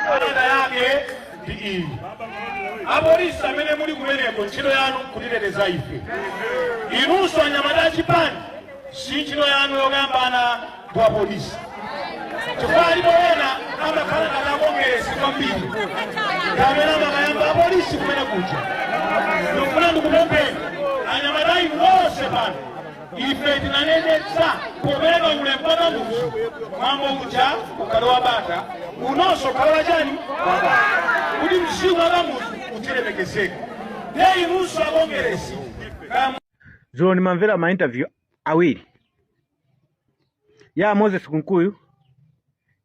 Kalata yake ndi iyi. Apolisi amene muli kumeneko ntchito yanu kutiteteza ife. Inunso anyamata achipani si ntchito yanu yokambana kwa polisi. Chifukwa alipo ena amakhala kakakongeresi kwambiri. Kamena makayamba apolisi kumene kuja. Ndikufuna ndikupempheni anyamata inu onse pano. Ife tinanenetsa kupereka ulembana muzu mambo kuja ukalowa bata unonso kalowa chani kuti mzimu wa muzu utilemekezeke ne inunso akongeresi Zoni mamvera ma interview awiri ya Moses Kunkuyu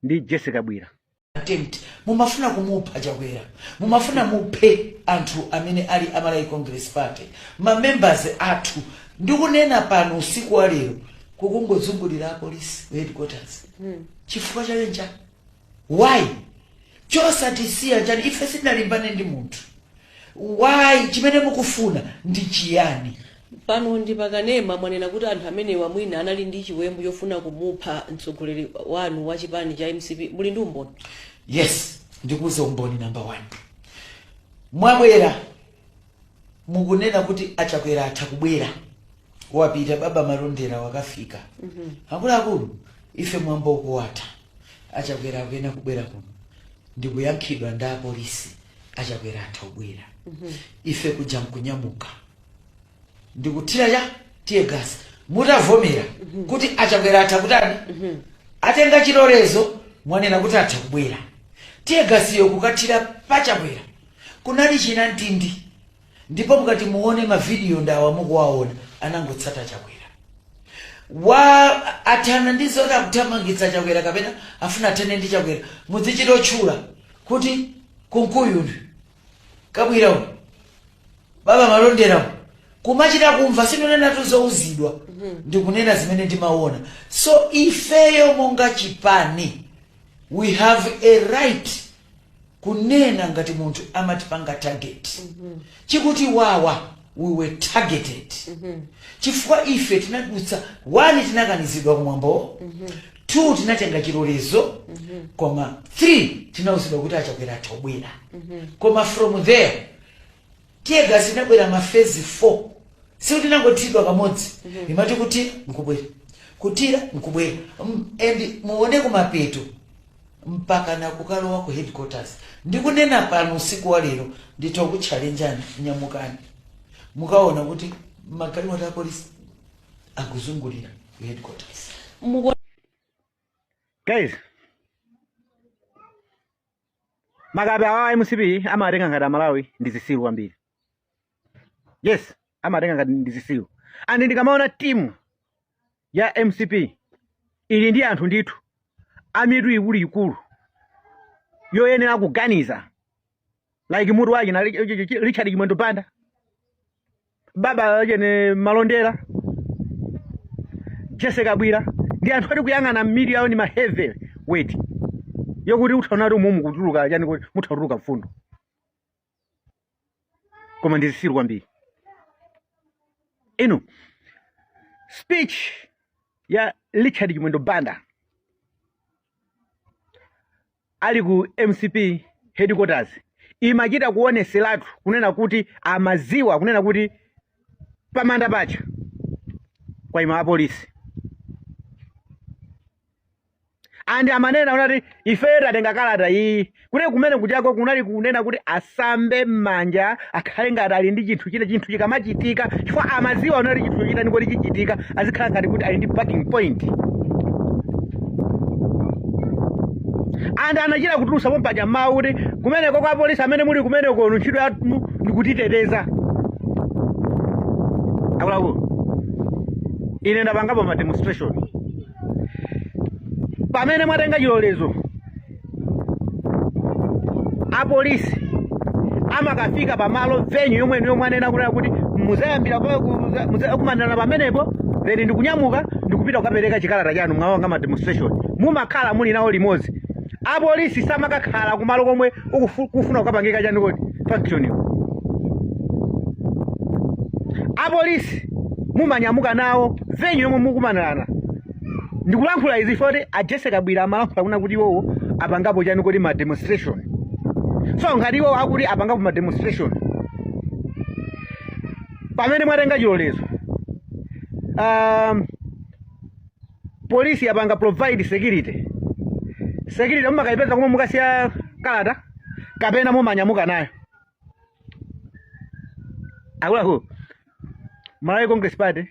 ndi Jessica Bwira. Attempt mumafuna kumupha Chakwera, mumafuna muphe anthu amene ali Amalai Congress Party, ma members athu. Ndikunena pano usiku wa lero kukungozungulira police headquarters. Chifukwa cha lenja. Why? Chosatisiya chani ife sinalimbane ndi munthu. Why? Chimene mukufuna ndi chiyani? Pano ndi pakanema mwanena kuti anthu amene wamwina anali ndi chiwembu yofuna kumupha mtsogoleri wanu wa chipani cha MCP. Muli ndi umboni? Yes, ndikuze umboni number 1. Mwabwera mukunena kuti Achakwera atakubwera. Wapita baba Malondera wakafika. Akulu ife mwambo kuwata. Achakwera akena kubwera kuno. Ndikuyankhidwa nda polisi. Achakwera atakubwera. Ife kuja mkunyamuka. Ndikutira ya tear gas. Mutavomera kuti Achakwera atakutani. Atenga chilolezo mwanena kuti atakubwera. Tear gas yo kukatira pachakwera. Kunali china ntindi. Ndipo mukati muone ma video ndawa mukuwaona anangotsata Chakwera. Wa atana ndizo da kutamangitsa Chakwera kapena afuna atene ndi Chakwera. Mudzichito chula kuti Kunkuyu Kabwira baba Malondera kumachita kumva sinonena tuzouzidwa ndikunena zimene ndimaona. So ifeyo monga chipani we have a right kunena ngati munthu amatipanga target. Chikuti wawa we were targeted. Chifukwa ife tinadutsa 1 tinakanizidwa kumwambo, 2 tinatenga chilolezo, koma 3 tinauzidwa kuti Achakwera atabwera. Koma from there tear gas inabwera ma phase 4. Si tinangotidwa kamodzi. Imati kuti nkubwera. Kutira nkubwera. And muone kumapeto mpaka na kukalowa ku headquarters. Ndikunena pano usiku wa lero nditoku challenge nyamukani. Mukaona kuti magalimoto a police akuzungulira ku headquarters. Guys, magabe awa MCP amatenga ngati Malawi ndizisiru kwambiri. Yes, amatenga ngati ndizisiru. Andi ndikamaona timu ya MCP ili ndi anthu ndithu amitu ikulu yoyenera kuganiza like mutu wake na Richard Kimwendo Panda, baba jene Malondera, Jessica Bwira, ndi anthu ati kuyang'ana media yawo ni ma heavy weight yokuti utaona kuti mumu kutuluka yani kuti mutharuka mfundo koma ndizisiru kwambiri. Ino speech ya Richard Kimwendo Panda ali ku MCP headquarters imachita kuoneseratu kunena kuti amaziwa kunena kuti pamanda pacha kwa ima apolisi. Andi amanena unati ifera tenga kalata iyi kune kumene kujako kunali kunena kuti asambe manja akhale ngati ali ndi chinthu chikamachitika chifukwa amaziwa unati chinthu chita ndikoti chichitika azikhala ngati kuti ali ndi backing point. Andi anachita kutulusa pompaja mawu kuti kumeneko kwa polisi amene muli kumeneko ntchito yanu ndikutiteteza. Akuluakulu ine ndapangapo ma demonstration pamene mwatenga chilolezo apolisi amakafika pamalo venue yomwe mwanena kuti muzayambira muzakumanana pamenepo then ndikunyamuka ndikupita kukapereka chikalata chanu mwawanga ma demonstration mumakhala muli nawo limodzi. Apolisi samakakhala kumalo komwe ukufuna kukapangika chani kodi faction. Apolisi mumanyamuka nawo venue yomwe mukumanana. Ndikulankhula izi foti a Jessica Bwira amalankhula kuna kuti iwowo apangapo chani kuti ma demonstration. So ngati iwo akuti apangapo ma demonstration pamene mwatenga chilolezo, polisi apanga provide security mumakayipeza komwe mukasiya kalata kapena mumanyamuka nayo. Akuluakulu Malawi Congress Party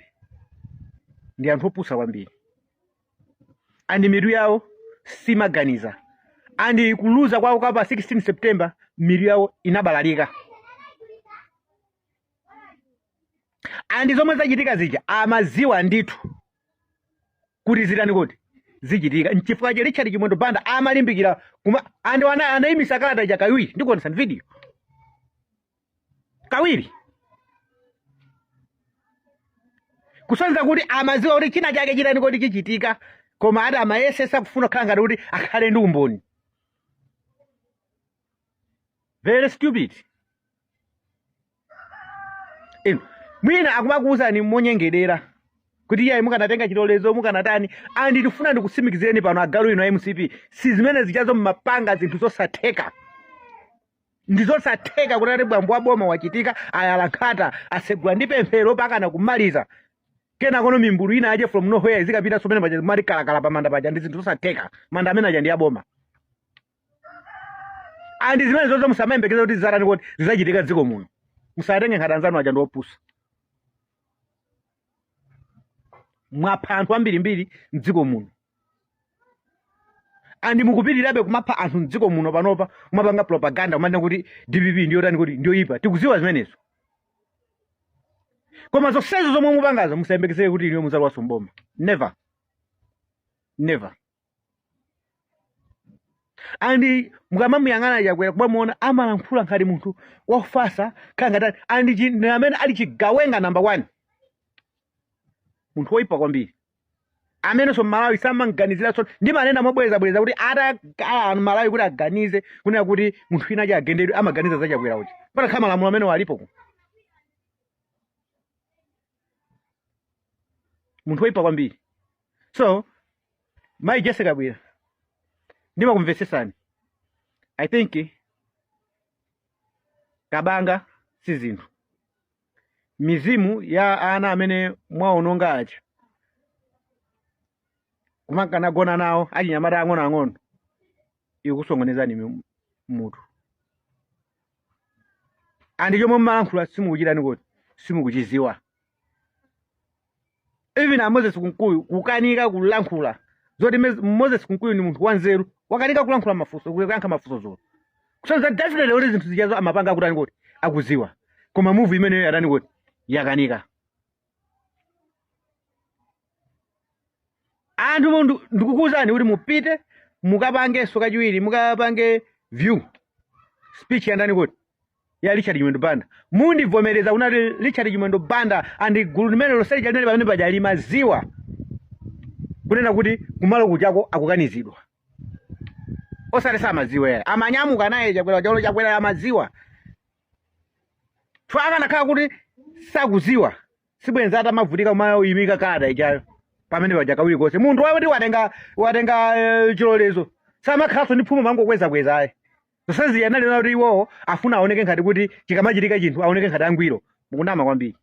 ndi anthu opusa kwambiri, andi mitu yawo simaganiza, andi kuluza kwawo kapa 16 September mitu yawo inabalalika, andi zomwe zachitika zija amaziwa ndithu kuti zitani kuti zichitika. Nchifukwa cha Richard Chimwendo Banda amalimbikira kuma andi anayimisa kalata ja kawiri, ndikuonesa video kawiri kusonza kuti amaziwa kuti china chake chitani kuti chichitika, koma ati amayesesa kufuna kukhala ngati kuti akhale ndi umboni. Very stupid. Mwina akumakuwuzani monyengedera kuti iyayi mukanatenga chilolezo mukanatani, andi tifuna ndikusimikizireni pano agalu ino MCP si zimene zichazo mmapanga zinthu zosatheka. Ndi zosatheka kuti ati bwambo waboma wachitika ayalankhata asegula ndi pemphero pakana kumaliza kena kono mimbulu ina aje from nowhere izikapita somene paja mali kalakala pamanda paja ndi zinthu zosatheka. Manda amene aja ndi aboma. Andi zimene zozo musamayembekeza kuti zizatani kuti zizachitika dziko muno. Musatenge nkhata anzanu aja ndi opusa. Mwapha anthu ambirimbiri mdziko muno, andi mukupitirirabe kumapha anthu mdziko muno panopa kumapanga propaganda kumanena kuti DPP ndiyo tani kuti ndiyo ipa. Tikuziwa zimenezo, koma zonsezo zomwe mupangazo musayembekezere kuti iniyo muzalowa somboma. Never. Andi mukamamuyang'ana Chakwera kumamuona amalankhula ngati munthu wofasa khangatani, andi amene ali chigawenga number 1, munthu woipa kwambiri amene so Malawi samanganizira. So ndimanena mobwereza kuti ata Malawi kuti aganize kunena kuti munthu ina aje agendedwe amaganiza za Chakwera uchi pata khala malamulo amene walipo. Munthu woipa kwambiri. So Mai Jesse Kabwira ndimakumvesesani, I think kabanga si zinthu. Mizimu ya ana amene mwaononga aja kumakanagona nawo achinyamata ang'onoang'ono ikusongonezani mutu. Andi chomwe mmalankhula simukuchitani kuti simukuchiziwa. Even a Moses Kunkuyu kukanika kulankhula zoti Moses Kunkuyu ni munthu wanzeru wakanika kulankhula mafunso kuyankha mafunso zoti kusonza definitely kuti zinthu zichazo amapanga akutani kuti akuziwa, koma movie imeneyo atani kuti yakanika. Anthu mundu ndikukuwuzani kuti mupite mukapange soka chiwiri mukapange view speech yandani kuti ya Richard Chimwendo Banda. Mundivomereza unati Richard Chimwendo Banda andi gulu limene loseli chaneli pamene paja limaziwa kunena kuti kumalo kuchako akukanizidwa. Osati samaziwa yera amanyamuka naye Chakwera chalo Chakwera amaziwa. Twakanakhala kuti sakuziwa sibwenza atamavutika kumayimika kalata ichayo pamene paja kawiri konse. Munthu wati watenga chilolezo samakhalanso ndi phumo mangokweza ayi. Zosazi yanali kuti iwowo afuna aoneke ngati kuti chikamachitika chinthu aoneke ngati angwiro. Mukunama kwambiri.